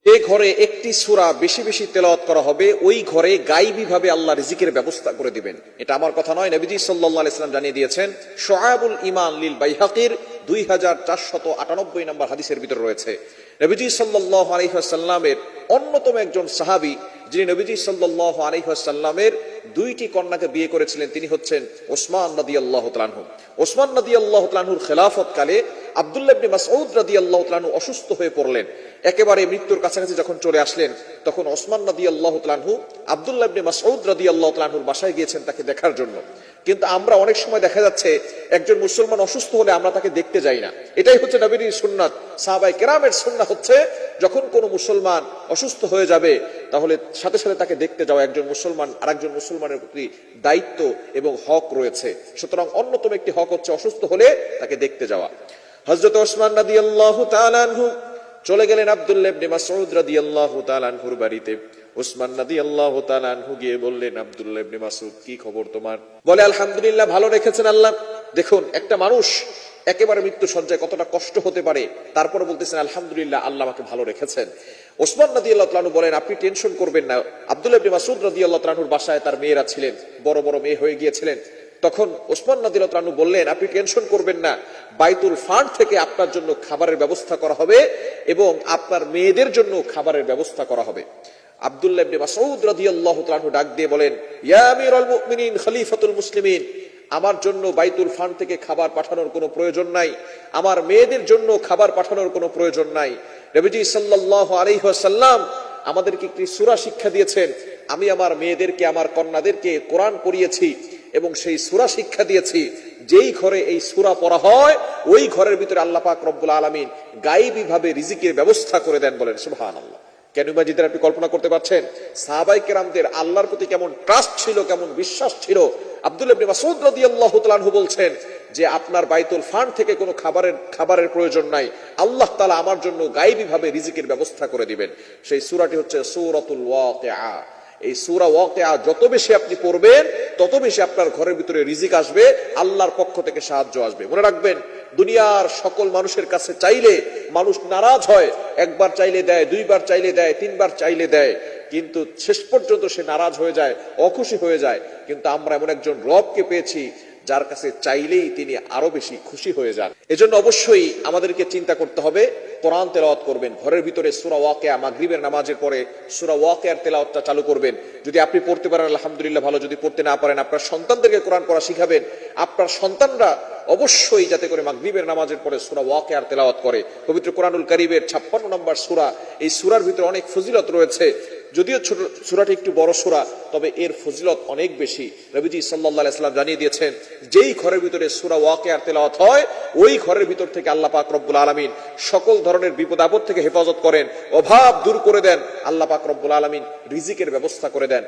যে ঘরে একটি সূরা বেশি বেশি তেলাওয়াত করা হবে ওই ঘরে গায়বী ভাবে আল্লাহ রিজিকের ব্যবস্থা করে দিবেন। এটা আমার কথা নয়, নবীজি সাল্লাল্লাহু আলাইহি ওয়াসাল্লাম জানিয়ে দিয়েছেন। শুআবুল ঈমান লিল বাইহাকির 2498 নম্বর হাদিসের ভিতরে রয়েছে, নবীজি সাল্লাল্লাহু আলাইহি ওয়াসাল্লামের অন্যতম একজন সাহাবী যিনি নবীজি সাল্লাল্লাহু আলাইহি ওয়াসাল্লামের দুইটি কন্যাকে বিয়ে করেছিলেন, তিনি হচ্ছেন ওসমান রাদিয়াল্লাহু তাআলা আনহু। ওসমান রাদিয়াল্লাহু তাআলা আনহুর খেলাফত কালে আব্দুল্লাহ ইবনে মাসউদ রাদিয়াল্লাহু তাআলা আনহু অসুস্থ হয়ে পড়লেন। একেবারে মৃত্যুর কাছাকাছি যখন চলে আসলেন, তখন ওসমান রাদিয়াল্লাহু তাআলা আনহু আব্দুল্লাহ ইবনে মাসউদ রাদিয়াল্লাহু তাআলা আনহুর বাসায় গিয়েছেন তাকে দেখার জন্য। কিন্তু আমরা অনেক সময় দেখা যাচ্ছে একজন মুসলমান অসুস্থ হলে আমরা তাকে দেখতে যাই না। এটাই হচ্ছে নবীর সুন্নাত, সাহাবায়ে কেরামের সুন্নাত হচ্ছে যখন কোনো মুসলমান অসুস্থ হয়ে যাবে তাহলে সাথে সাথে তাকে দেখতে যাওয়া। একজন মুসলমান আরেকজন মুসলমানের প্রতি দায়িত্ব এবং হক রয়েছে, সুতরাং অন্যতম একটি হক হচ্ছে অসুস্থ হলে তাকে দেখতে যাওয়া। হযরত ওসমান রাদিয়াল্লাহু তাআলা আনহু চলে গেলেন আব্দুল্লাহ ইবনে মাসউদ রাদিয়াল্লাহু তাআলা আনহুর বাড়িতে। ওসমান রাদিয়াল্লাহু তাআলা আনহু গিয়ে বললেন, আব্দুল্লাহ ইবনে মাসউদ কি খবর তোমার? বলে, আলহামদুলিল্লাহ, ভালো রেখেছেন আল্লাহ। দেখুন, একটা মানুষ একেবারে মৃত্যু সজ্জায় কতটা কষ্ট হতে পারে, তারপরে বলতেছেন আলহামদুলিল্লাহ, আল্লাহ আমাকে ভালো রেখেছেন। ওসমান রাদিয়াল্লাহু তাআলা আনহু বলেন, আপনি টেনশন করবেন না। আব্দুল্লাহ ইবনে মাসউদ রাদিয়াল্লাহু তাআলা আনহুর বাসায় তার মেয়েরা ছিলেন, বড় বড় মেয়ে হয়ে গিয়েছিলেন। তখন ওসমান রাদিয়াল্লাহু তাআলা আনহু বললেন, আপনি টেনশন করবেন না, বাইতুল ফান্ড থেকে আপনার জন্য খাবারের ব্যবস্থা করা হবে এবং আপনার মেয়েদের জন্য খাবারের ব্যবস্থা করা হবে। আব্দুল্লাহ ইবনে মাসউদ রাদিয়াল্লাহু তাআলা আনহু ডাক দিয়ে বলেন, ইয়া আমিরুল মুমিনিন খলিফাতুল মুসলিমিন, আমার জন্য বাইতুল ফান্ড থেকে খাবার পাঠানোর কোনো প্রয়োজন নাই, আমার মেয়েদের জন্য খাবার পাঠানোর কোনো প্রয়োজন নাই। নবীজি সাল্লাল্লাহু আলাইহি ওয়াসাল্লাম আমাদেরকে একটি সূরা শিক্ষা দিয়েছেন। আমি আমার মেয়েদেরকে, আমার কন্যাদেরকে কোরআন পড়িয়েছি এবং সেই সূরা শিক্ষা দিয়েছি। যেই ঘরে এই সূরা পড়া হয় ওই ঘরের ভিতরে আল্লাহ পাক রব্বুল আলামিন গায়বী ভাবে রিজিকের ব্যবস্থা করে দেন। বলেন সুবহানাল্লাহ। কেন মাজিদের আপনি কল্পনা করতে পারছেন সাহাবায়ে কেরামদের আল্লাহর প্রতি কেমন ট্রাস্ট ছিল, কেমন বিশ্বাস ছিল। আব্দুল্লাহ ইবনে মাসউদ রাদিয়াল্লাহু তাআলা আনহু বলছেন যে আপনার বাইতুল ফান্ড থেকে কোনো খাবারের প্রয়োজন নাই, আল্লাহ তাআলা আমার জন্য গায়বী ভাবে রিজিকের ব্যবস্থা করে দিবেন। সেই সূরাটি হচ্ছে সূরাতুল ওয়াকিআ। এই সূরা ওয়াকিআ যত বেশি আপনি পড়বেন তত বেশি আপনার ঘরের ভিতরে রিজিক আসবে, আল্লাহর পক্ষ থেকে সাহায্য আসবে। মনে রাখবেন, দুনিয়ার সকল মানুষের কাছে চাইলে মানুষ নারাজ হয়। একবার চাইলে দেয়, দুইবার চাইলে দেয়, তিনবার চাইলে দেয়, কিন্তু শেষ পর্যন্ত সে নারাজ হয়ে যায়, অখুশি হয়ে যায়। কিন্তু আমরা এমন একজন রবকে পেয়েছি যার কাছে চাইলেই তিনি আরো বেশি খুশি হয়ে যান। এজন্য অবশ্যই আমাদেরকে চিন্তা করতে হবে, কোরআন তেলাওয়াত করবেন ঘরের ভিতরে। সূরা ওয়াকিয়া মাগরিবের নামাজের পরে সূরা ওয়াকিয়ার তেলাওয়াতটা চালু করবেন। যদি আপনি পড়তে পারেন আলহামদুলিল্লাহ ভালো, যদি পড়তে না পারেন আপনার সন্তানদেরকে কোরআন পড়া শিখাবেন। আপনার সন্তানরা অবশ্যই যাতে করে মাগরিবের নামাজের পরে সূরা ওয়াকিয়ার তেলাওয়াত করে। পবিত্র কোরআনুল কারীমের 56 নম্বর সূরা, এই সূরার ভিতরে অনেক ফজিলত রয়েছে। যদিও ছোট সূরাটি একটু বড় সূরা, তবে এর ফজিলত অনেক বেশি। নবীজি সাল্লাল্লাহু আলাইহি ওয়াসাল্লাম জানিয়ে দিয়েছেন, যেই ঘরের ভিতরে সূরা ওয়াকিয়ার তেলাওয়াত হয় ওই ঘরের ভিতর থেকে আল্লাহ পাক রব্বুল আলামিন সকল ধরনের বিপদ আপদ থেকে হেফাজত করেন, অভাব দূর করে দেন, আল্লাহ পাক রব্বুল আলামিন রিজিকের ব্যবস্থা করে দেন।